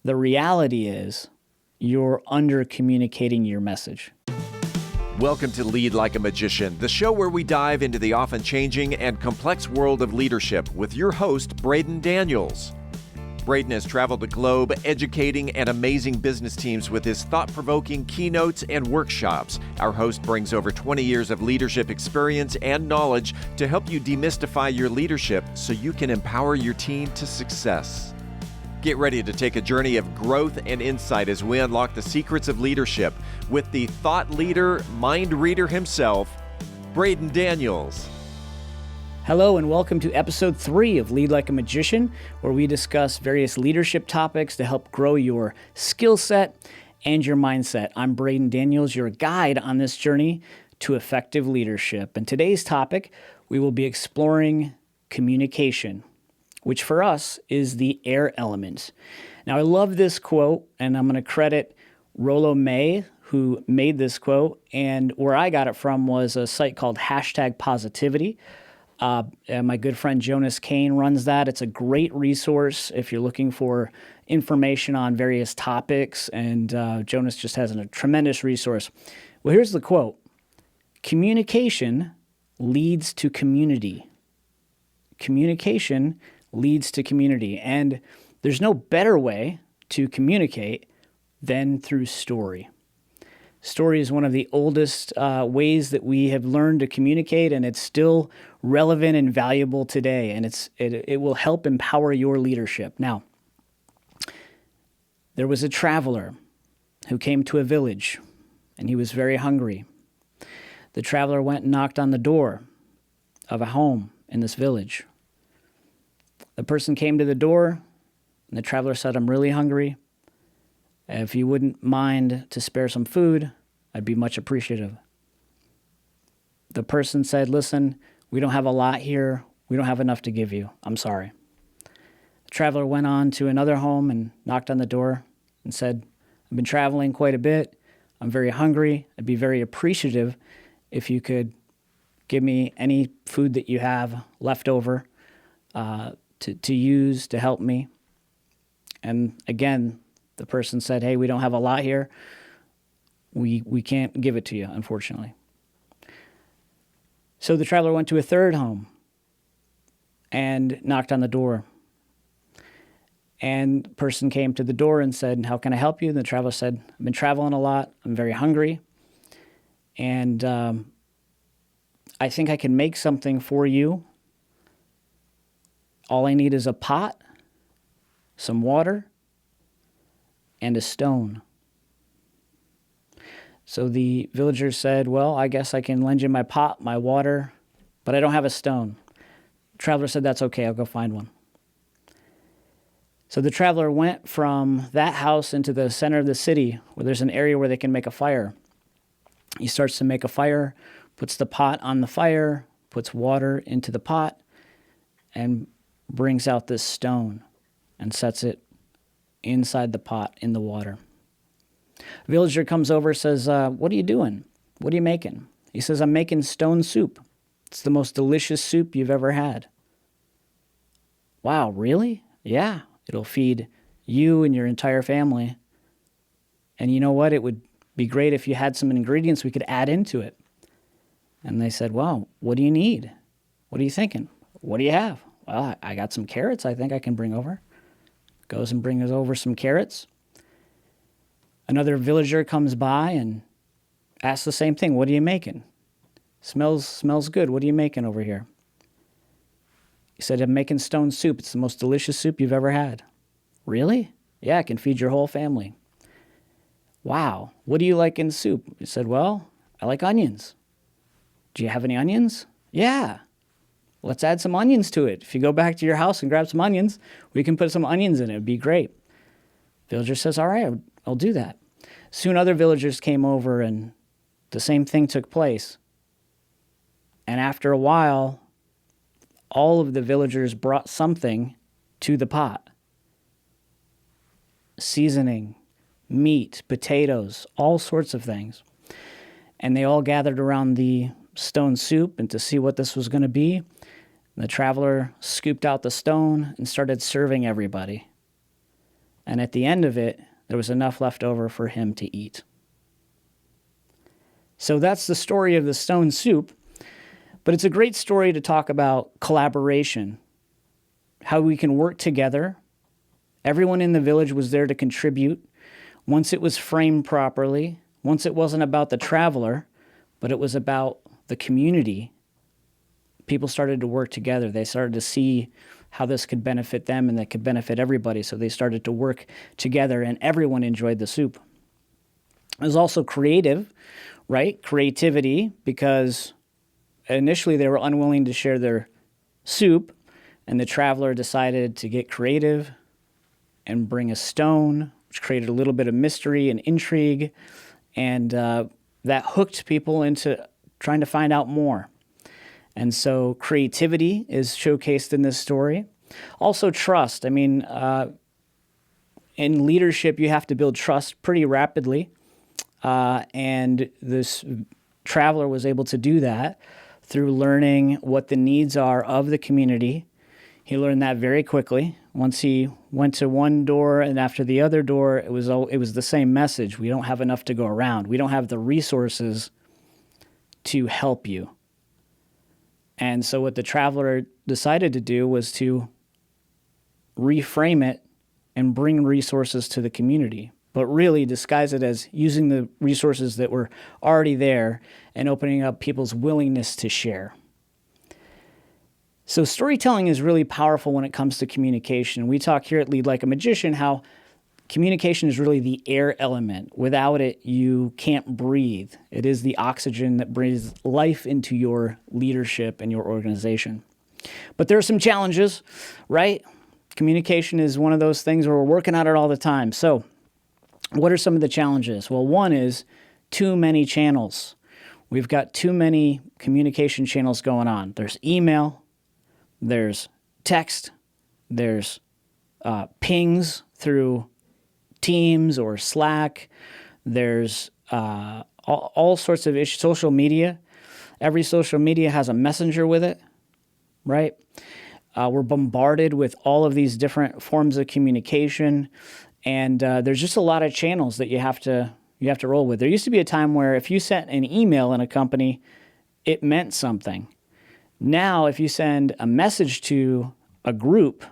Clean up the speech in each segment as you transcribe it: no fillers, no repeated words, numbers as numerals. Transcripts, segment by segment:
The reality is you're under-communicating your message. Welcome to Lead Like a Magician, the show where we dive into the often changing and complex world of leadership with your host, Braden Daniels. Braden has traveled the globe educating and amazing business teams with his thought-provoking keynotes and workshops. Our host brings over 20 years of leadership experience and knowledge to help you demystify your leadership so you can empower your team to success. Get ready to take a journey of growth and insight as we unlock the secrets of leadership with the thought leader, mind reader himself, Braden Daniels. Hello and welcome to episode 3 of Lead Like a Magician, where we discuss various leadership topics to help grow your skill set and your mindset. I'm Braden Daniels, your guide on this journey to effective leadership. And today's topic, we will be exploring communication, which for us is the air element. Now, I love this quote, and I'm going to credit Rollo May, who made this quote, and where I got it from was a site called #Positivity. And my good friend Jonas Kane runs that. It's a great resource if you're looking for information on various topics, and Jonas just has a tremendous resource. Well, here's the quote. Communication leads to community. Communication leads to community. And there's no better way to communicate than through story. Story is one of the oldest ways that we have learned to communicate, and it's still relevant and valuable today, and it will help empower your leadership. Now, there was a traveler who came to a village, and he was very hungry. The traveler went and knocked on the door of a home in this village. The person came to the door, and the traveler said, "I'm really hungry. If you wouldn't mind to spare some food, I'd be much appreciative." The person said, "Listen, we don't have a lot here. We don't have enough to give you. I'm sorry." The traveler went on to another home and knocked on the door and said, "I've been traveling quite a bit. I'm very hungry. I'd be very appreciative if you could give me any food that you have left over to use to help me." And again, the person said, "Hey, we don't have a lot here. We can't give it to you, unfortunately." So the traveler went to a third home and knocked on the door. And the person came to the door and said, "How can I help you?" And the traveler said, "I've been traveling a lot. I'm very hungry. And I think I can make something for you. All I need is a pot, some water, and a stone." So the villager said, "Well, I guess I can lend you my pot, my water, but I don't have a stone." The traveler said, "That's okay, I'll go find one." So the traveler went from that house into the center of the city where there's an area where they can make a fire. He starts to make a fire, puts the pot on the fire, puts water into the pot, and brings out this stone and sets it inside the pot in the water. A villager comes over and says, "What are you doing? What are you making?" He says, "I'm making stone soup. It's the most delicious soup you've ever had." "Wow, really?" "Yeah, it'll feed you and your entire family. And you know what? It would be great if you had some ingredients we could add into it." And they said, "Wow, what do you need? What are you thinking? What do you have?" "Well, I got some carrots I think I can bring over." Goes and brings over some carrots. Another villager comes by and asks the same thing. "What are you making? Smells good. What are you making over here?" He said, "I'm making stone soup. It's the most delicious soup you've ever had." "Really?" "Yeah, I can feed your whole family." "Wow, what do you like in soup?" He said, "Well, I like onions." "Do you have any onions?" "Yeah." "Let's add some onions to it. If you go back to your house and grab some onions, we can put some onions in it. It'd be great." Villager says, "All right, I'll do that." Soon other villagers came over and the same thing took place. And after a while, all of the villagers brought something to the pot. Seasoning, meat, potatoes, all sorts of things. And they all gathered around the stone soup and to see what this was going to be. And the traveler scooped out the stone and started serving everybody. And at the end of it, there was enough left over for him to eat. So that's the story of the stone soup. But it's a great story to talk about collaboration, how we can work together. Everyone in the village was there to contribute. Once it was framed properly, once it wasn't about the traveler, but it was about the community, people started to work together. They started to see how this could benefit them and that could benefit everybody. So they started to work together, and everyone enjoyed the soup. It was also creative, right? Creativity, because initially they were unwilling to share their soup, and the traveler decided to get creative and bring a stone, which created a little bit of mystery and intrigue, and that hooked people into trying to find out more. And so creativity is showcased in this story. Also trust. I mean, in leadership, you have to build trust pretty rapidly. And this traveler was able to do that through learning what the needs are of the community. He learned that very quickly. Once he went to one door and after the other door, it was the same message. We don't have enough to go around. We don't have the resources to help you. And so what the traveler decided to do was to reframe it and bring resources to the community, but really disguise it as using the resources that were already there and opening up people's willingness to share. So storytelling is really powerful when it comes to communication. We talk here at Lead Like a Magician how communication is really the air element. Without it, you can't breathe. It is the oxygen that breathes life into your leadership and your organization. But there are some challenges, right? Communication is one of those things where we're working at it all the time. So what are some of the challenges? Well, one is too many channels. We've got too many communication channels going on. There's email, there's text, there's pings through Teams or Slack. There's all sorts of issues. Social media. Every social media has a messenger with it, right? We're bombarded with all of these different forms of communication, and there's just a lot of channels that you have to roll with. There used to be a time where if you sent an email in a company, it meant something. Now, if you send a message to a group,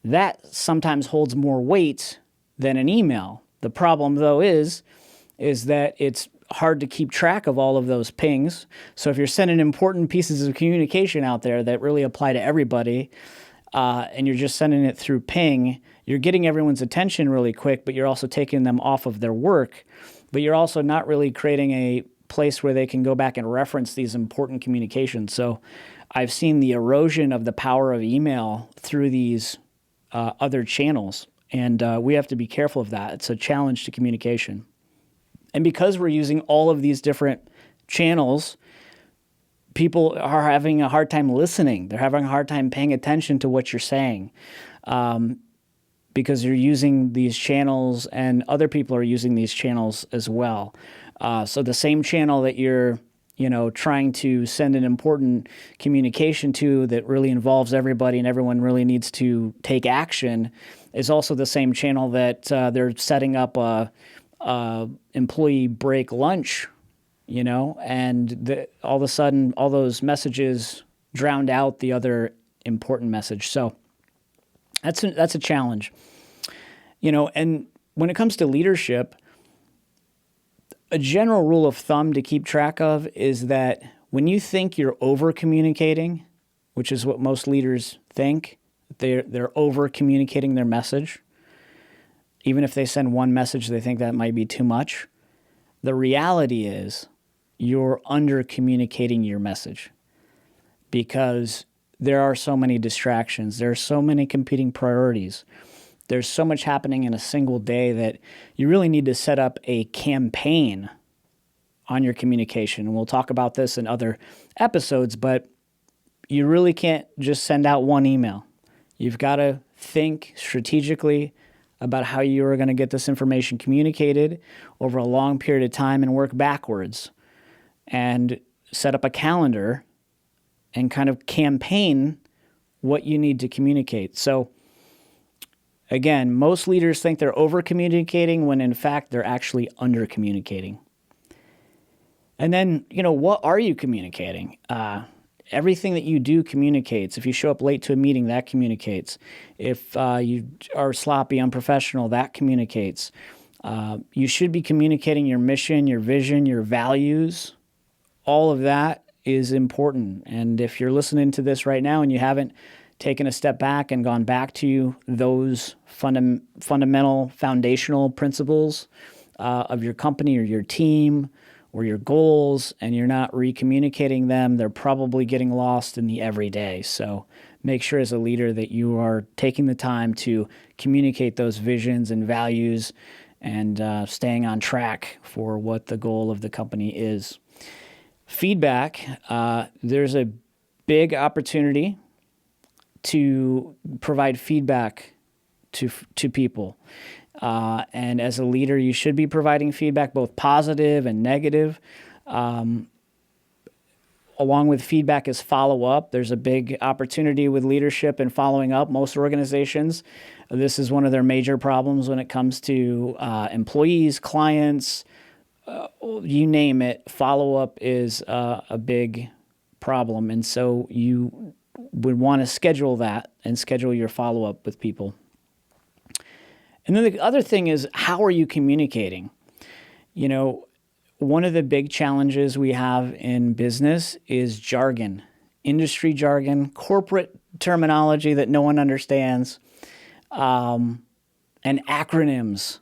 that sometimes holds more weight than an email. The problem, though, is that it's hard to keep track of all of those pings. So if you're sending important pieces of communication out there that really apply to everybody, and you're just sending it through ping, you're getting everyone's attention really quick, but you're also taking them off of their work. But you're also not really creating a place where they can go back and reference these important communications. So I've seen the erosion of the power of email through these other channels. And we have to be careful of that. It's a challenge to communication. And because we're using all of these different channels, people are having a hard time listening. They're having a hard time paying attention to what you're saying because you're using these channels and other people are using these channels as well. So the same channel that you're trying to send an important communication to that really involves everybody and everyone really needs to take action is also the same channel that they're setting up a employee break lunch, and all of a sudden all those messages drowned out the other important message. So that's a challenge, and when it comes to leadership, a general rule of thumb to keep track of is that when you think you're over-communicating, which is what most leaders think, they're over-communicating their message. Even if they send one message, they think that might be too much. The reality is you're under-communicating your message because there are so many distractions. There are so many competing priorities. There's so much happening in a single day that you really need to set up a campaign on your communication. And we'll talk about this in other episodes, but you really can't just send out one email. You've got to think strategically about how you are going to get this information communicated over a long period of time and work backwards and set up a calendar and kind of campaign what you need to communicate. So Again, most leaders think they're over communicating when in fact they're actually under communicating. And then, what are you communicating? Everything that you do communicates. If you show up late to a meeting, that communicates. If you are sloppy, unprofessional, that communicates. You should be communicating your mission, your vision, your values. All of that is important. And if you're listening to this right now and you haven't taken a step back and gone back to those fundamental, foundational principles of your company or your team or your goals, and you're not recommunicating them, they're probably getting lost in the everyday. So make sure as a leader that you are taking the time to communicate those visions and values and staying on track for what the goal of the company is. Feedback, there's a big opportunity to provide feedback to people. And as a leader, you should be providing feedback, both positive and negative. Along with feedback is follow-up. There's a big opportunity with leadership and following up. Most organizations, this is one of their major problems when it comes to employees, clients, you name it. Follow-up is a big problem. And so you would want to schedule that and schedule your follow-up with people. And then the other thing is, how are you communicating? One of the big challenges we have in business is jargon, industry jargon, corporate terminology that no one understands, and acronyms.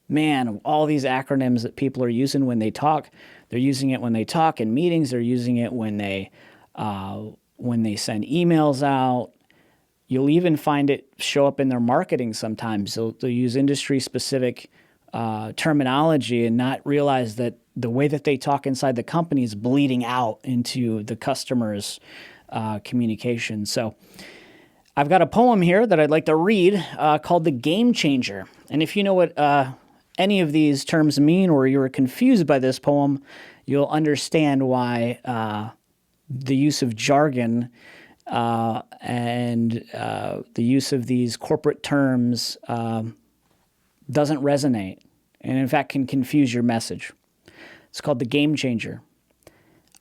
Man, all these acronyms that people are using when they talk. They're using it when they talk in meetings. They're using it when they send emails out. You'll even find it show up in their marketing sometimes. They'll use industry-specific terminology and not realize that the way that they talk inside the company is bleeding out into the customer's communication. So I've got a poem here that I'd like to read called The Game Changer. And if you know what any of these terms mean, or you're confused by this poem, you'll understand why the use of jargon and the use of these corporate terms doesn't resonate, and in fact can confuse your message. It's called The Game Changer.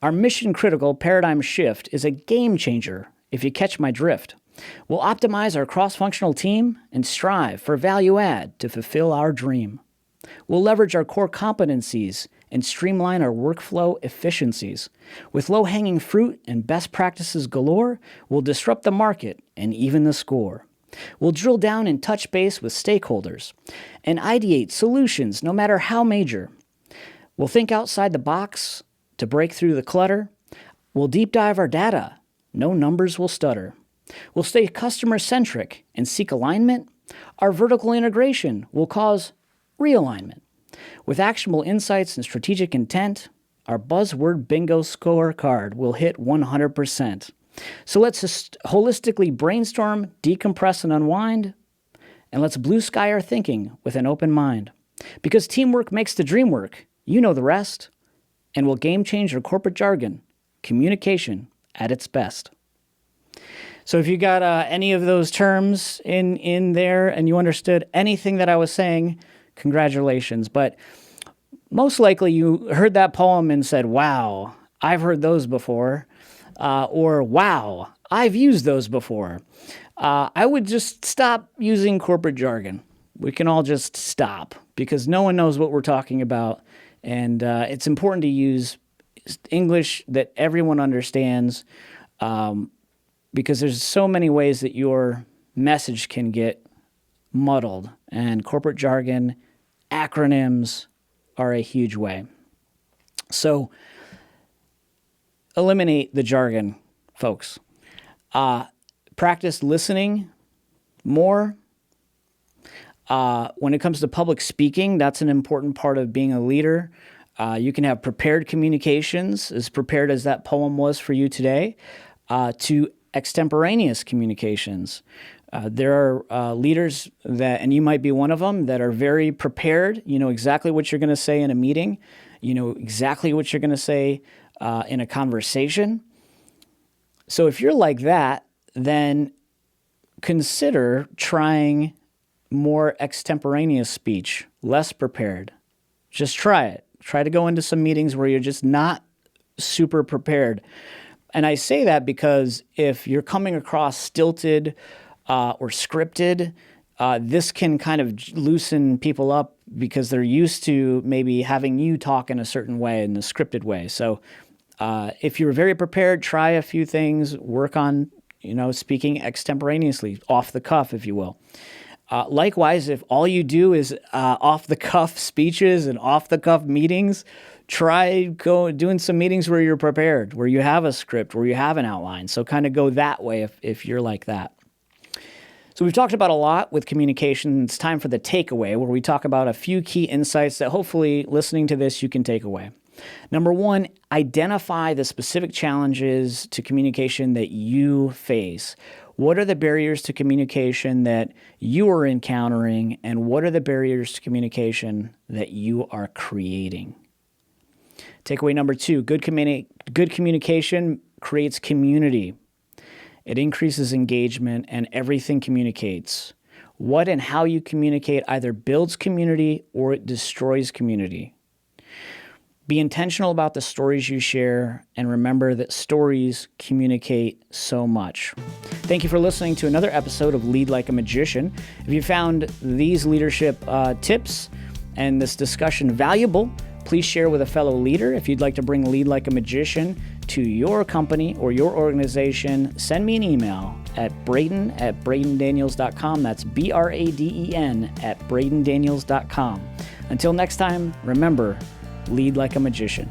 Our mission-critical paradigm shift is a game changer, if you catch my drift. We'll optimize our cross-functional team and strive for value add to fulfill our dream. We'll leverage our core competencies and streamline our workflow efficiencies. With low-hanging fruit and best practices galore, we'll disrupt the market and even the score. We'll drill down and touch base with stakeholders and ideate solutions no matter how major. We'll think outside the box to break through the clutter. We'll deep dive our data. No numbers will stutter. We'll stay customer-centric and seek alignment. Our vertical integration will cause realignment. With actionable insights and strategic intent, our buzzword bingo scorecard will hit 100%. So let's holistically brainstorm, decompress, and unwind, and let's blue sky our thinking with an open mind. Because teamwork makes the dream work. You know the rest. And we'll game change your corporate jargon, communication at its best. So if you got any of those terms in there and you understood anything that I was saying, congratulations. But most likely you heard that poem and said, wow, I've heard those before. Or, wow, I've used those before. I would just stop using corporate jargon. We can all just stop because no one knows what we're talking about. And it's important to use English that everyone understands because there's so many ways that your message can get muddled. And corporate jargon, acronyms are a huge way. So eliminate the jargon, folks. Practice listening more. When it comes to public speaking, that's an important part of being a leader. You can have prepared communications, as prepared as that poem was for you today, to extemporaneous communications. There are leaders that, and you might be one of them, that are very prepared. You know exactly what you're going to say in a meeting. You know exactly what you're going to say in a conversation. So if you're like that, then consider trying more extemporaneous speech, less prepared. Just try it. Try to go into some meetings where you're just not super prepared. And I say that because if you're coming across stilted or scripted, this can kind of loosen people up because they're used to maybe having you talk in a certain way, in the scripted way. So if you're very prepared, try a few things, work on, speaking extemporaneously, off the cuff, if you will. Likewise, if all you do is off-the-cuff speeches and off-the-cuff meetings, try doing some meetings where you're prepared, where you have a script, where you have an outline. So kind of go that way if you're like that. So we've talked about a lot with communication. It's time for the takeaway, where we talk about a few key insights that hopefully listening to this you can take away. Number one, identify the specific challenges to communication that you face. What are the barriers to communication that you are encountering, and what are the barriers to communication that you are creating? Takeaway number two, good communication creates community. It increases engagement, and everything communicates. What and how you communicate either builds community or it destroys community. Be intentional about the stories you share, and remember that stories communicate so much. Thank you for listening to another episode of Lead Like a Magician. If you found these leadership tips and this discussion valuable, please share with a fellow leader. If you'd like to bring Lead Like a Magician to your company or your organization, send me an email at braden@bradendaniels.com. That's BRADEN @bradendaniels.com. Until next time, remember, lead like a magician.